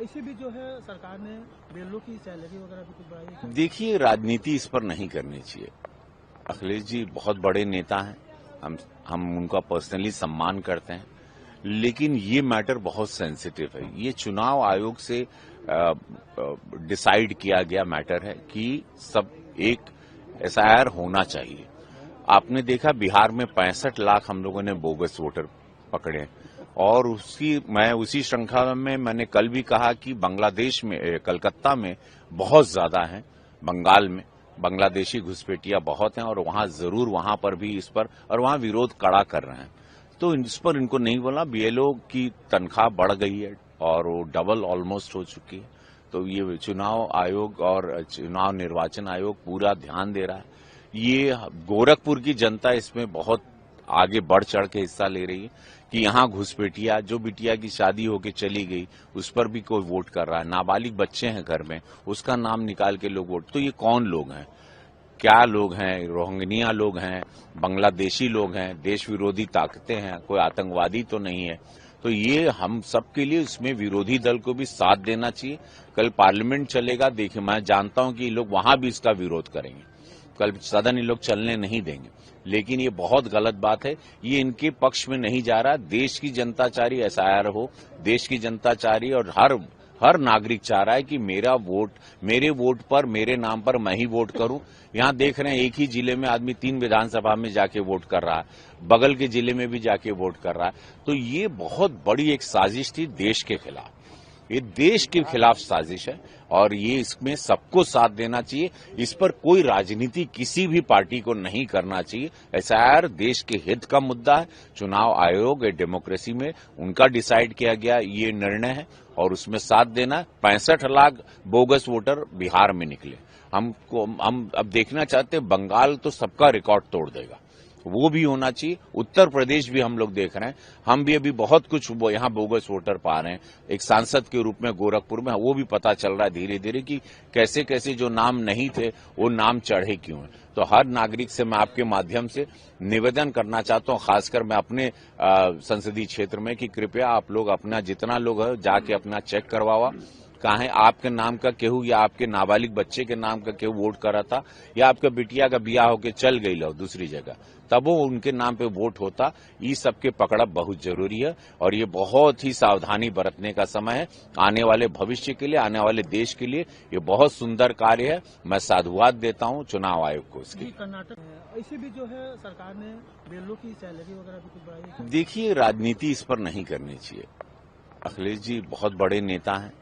इसी भी जो है सरकार ने बेलों की सैलरी वगैरह भी कुछ बढ़ाई है। देखिए, राजनीति इस पर नहीं करनी चाहिए। अखिलेश जी बहुत बड़े नेता हैं, हम उनका पर्सनली सम्मान करते हैं, लेकिन ये मैटर बहुत सेंसिटिव है। ये चुनाव आयोग से डिसाइड किया गया मैटर है कि सब एक एसआईआर होना चाहिए। आपने देखा बिहार में 65 लाख हम लोगों ने बोगस वोटर पकड़े और उसी श्रृंखला में मैंने कल भी कहा कि बांग्लादेश में कलकत्ता में बहुत ज्यादा है, बंगाल में बांग्लादेशी घुसपैठिया बहुत हैं और वहां पर भी इस पर और वहां विरोध कड़ा कर रहे हैं। तो इस पर इनको नहीं बोला। बीएलओ की तनख्वाह बढ़ गई है और वो डबल ऑलमोस्ट हो चुकी है। तो ये चुनाव आयोग और चुनाव निर्वाचन आयोग पूरा ध्यान दे रहा है। ये गोरखपुर की जनता इसमें बहुत आगे बढ़ चढ़ के हिस्सा ले रही है कि यहाँ घुसपैठिया जो बिटिया की शादी होके चली गई उस पर भी कोई वोट कर रहा है। नाबालिग बच्चे हैं घर में, उसका नाम निकाल के लोग वोट। तो ये कौन लोग हैं, क्या लोग हैं? रोहिंग्या लोग हैं, बांग्लादेशी लोग हैं, देश विरोधी ताकतें हैं, कोई आतंकवादी तो नहीं है। तो ये हम सबके लिए इसमें विरोधी दल को भी साथ देना चाहिए। कल पार्लियामेंट चलेगा, देखिए मैं जानता हूं कि ये लोग वहां भी इसका विरोध करेंगे। कल सदन ये लोग चलने नहीं देंगे, लेकिन ये बहुत गलत बात है। ये इनके पक्ष में नहीं जा रहा। देश की जनता चाह रही एसआईआर हो, देश की जनता चाह रही और हर नागरिक चाह रहा है कि मेरे वोट पर मेरे नाम पर मैं ही वोट करूं। यहां देख रहे हैं एक ही जिले में आदमी 3 विधानसभा में जाके वोट कर रहा है, बगल के जिले में भी जाके वोट कर रहा है। तो ये बहुत बड़ी एक साजिश थी देश के खिलाफ। ये देश के खिलाफ साजिश है और ये इसमें सबको साथ देना चाहिए। इस पर कोई राजनीति किसी भी पार्टी को नहीं करना चाहिए। एसआईआर देश के हित का मुद्दा है। चुनाव आयोग डेमोक्रेसी में उनका डिसाइड किया गया ये निर्णय है और उसमें साथ देना। 65 लाख बोगस वोटर बिहार में निकले। हम अब देखना चाहते हैं बंगाल तो सबका रिकॉर्ड तोड़ देगा, वो भी होना चाहिए। उत्तर प्रदेश भी हम लोग देख रहे हैं, हम भी अभी बहुत कुछ यहाँ बोगस वोटर पा रहे हैं। एक सांसद के रूप में गोरखपुर में वो भी पता चल रहा है धीरे धीरे कि कैसे कैसे जो नाम नहीं थे वो नाम चढ़े क्यों हैं। तो हर नागरिक से मैं आपके माध्यम से निवेदन करना चाहता हूं, खासकर मैं अपने संसदीय क्षेत्र में, कि कृपया आप लोग अपना जितना लोग है जाके अपना चेक करवावा। कहा है आपके नाम का केहू या आपके नाबालिग बच्चे के नाम का केहू वोट करा था या आपका बिटिया का बियाह होके चल गई लो दूसरी जगह, तब वो उनके नाम पे वोट होता। ये सबके पकड़ब बहुत जरूरी है और ये बहुत ही सावधानी बरतने का समय है। आने वाले भविष्य के लिए, आने वाले देश के लिए ये बहुत सुंदर कार्य है। मैं साधुवाद देता हूं चुनाव आयोग को इसके। कर्नाटक इसी भी जो है सरकार ने बेलों की सैलरी वगैरह भी कुछ बढ़ाई है। देखिए, राजनीति इस पर नहीं करनी चाहिए। अखिलेश जी बहुत बड़े नेता हैं,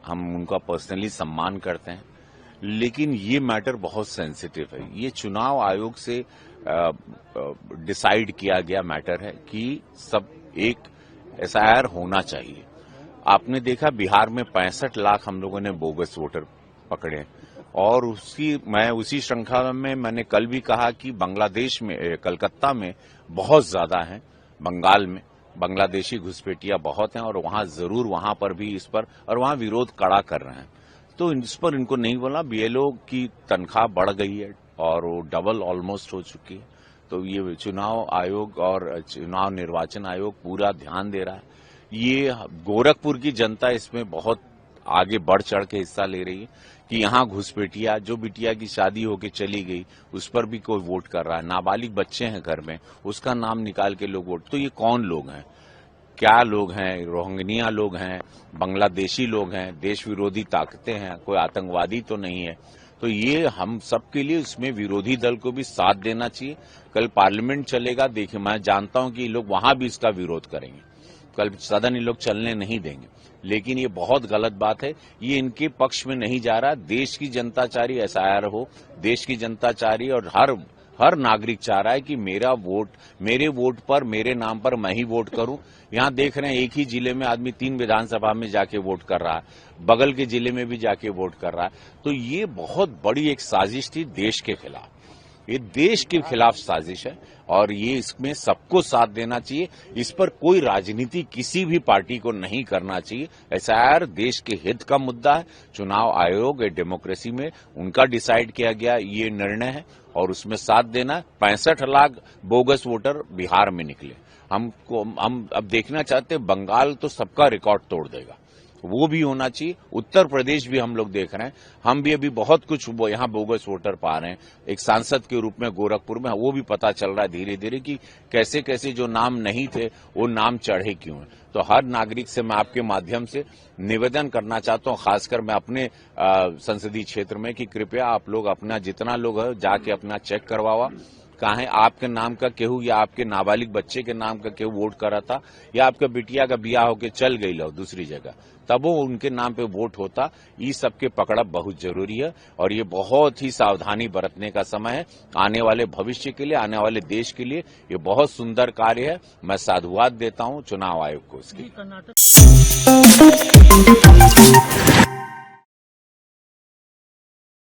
हम उनका पर्सनली सम्मान करते हैं, लेकिन ये मैटर बहुत सेंसिटिव है। ये चुनाव आयोग से डिसाइड किया गया मैटर है कि सब एक एसआईआर होना चाहिए। आपने देखा बिहार में 65 लाख हम लोगों ने बोगस वोटर पकड़े और उसी श्रृंखला में मैंने कल भी कहा कि बांग्लादेश में कलकत्ता में बहुत ज्यादा है, बंगाल में बांग्लादेशी घुसपैठिया बहुत हैं और वहां पर भी इस पर और वहां विरोध कड़ा कर रहे हैं। तो इस पर इनको नहीं बोला। बीएलओ की तनख्वाह बढ़ गई है और वो डबल ऑलमोस्ट हो चुकी है। तो ये चुनाव आयोग और चुनाव निर्वाचन आयोग पूरा ध्यान दे रहा है। ये गोरखपुर की जनता इसमें बहुत आगे बढ़ चढ़ के हिस्सा ले रही है कि यहाँ घुसपैठिया जो बिटिया की शादी होके चली गई उस पर भी कोई वोट कर रहा है। नाबालिग बच्चे हैं घर में, उसका नाम निकाल के लोग वोट। तो ये कौन लोग हैं, क्या लोग हैं? रोहिंग्या लोग हैं, बांग्लादेशी लोग हैं, देश विरोधी ताकतें हैं, कोई आतंकवादी तो नहीं है। तो ये हम सबके लिए इसमें विरोधी दल को भी साथ देना चाहिए। कल पार्लियामेंट चलेगा, देखिए मैं जानता हूं कि ये लोग वहां भी इसका विरोध करेंगे। कल सदन ये लोग चलने नहीं देंगे, लेकिन ये बहुत गलत बात है। ये इनके पक्ष में नहीं जा रहा। देश की जनता चाह रही एसआईआर हो, देश की जनता चाह रही और हर नागरिक चाह रहा है कि मेरे वोट पर मेरे नाम पर मैं ही वोट करूं। यहां देख रहे हैं एक ही जिले में आदमी 3 विधानसभा में जाके वोट कर रहा है, बगल के जिले में भी जाके वोट कर रहा है। तो ये बहुत बड़ी एक साजिश थी देश के खिलाफ। ये देश के खिलाफ साजिश है और ये इसमें सबको साथ देना चाहिए। इस पर कोई राजनीति किसी भी पार्टी को नहीं करना चाहिए। एसआईआर देश के हित का मुद्दा है। चुनाव आयोग डेमोक्रेसी में उनका डिसाइड किया गया ये निर्णय है और उसमें साथ देना। 65 लाख बोगस वोटर बिहार में निकले। हम अब देखना चाहते हैं बंगाल तो सबका रिकॉर्ड तोड़ देगा, वो भी होना चाहिए। उत्तर प्रदेश भी हम लोग देख रहे हैं, हम भी अभी बहुत कुछ यहाँ बोगस वोटर पा रहे हैं। एक सांसद के रूप में गोरखपुर में वो भी पता चल रहा है धीरे धीरे कि कैसे कैसे जो नाम नहीं थे वो नाम चढ़े क्यों हैं। तो हर नागरिक से मैं आपके माध्यम से निवेदन करना चाहता हूं, खासकर मैं अपने संसदीय क्षेत्र में, कि कृपया आप लोग अपना जितना लोग है जाके अपना चेक करवावा। कहा आपके नाम का केहू या आपके नाबालिग बच्चे के नाम का केहू वोट करा था, या आपका बिटिया का बियाह होके चल गई लो दूसरी जगह, तब वो उनके नाम पे वोट होता। ये सबके पकड़ा बहुत जरूरी है और ये बहुत ही सावधानी बरतने का समय है। आने वाले भविष्य के लिए, आने वाले देश के लिए ये बहुत सुंदर कार्य है। मैं साधुवाद देता हूं चुनाव आयोग को इसके। कर्नाटक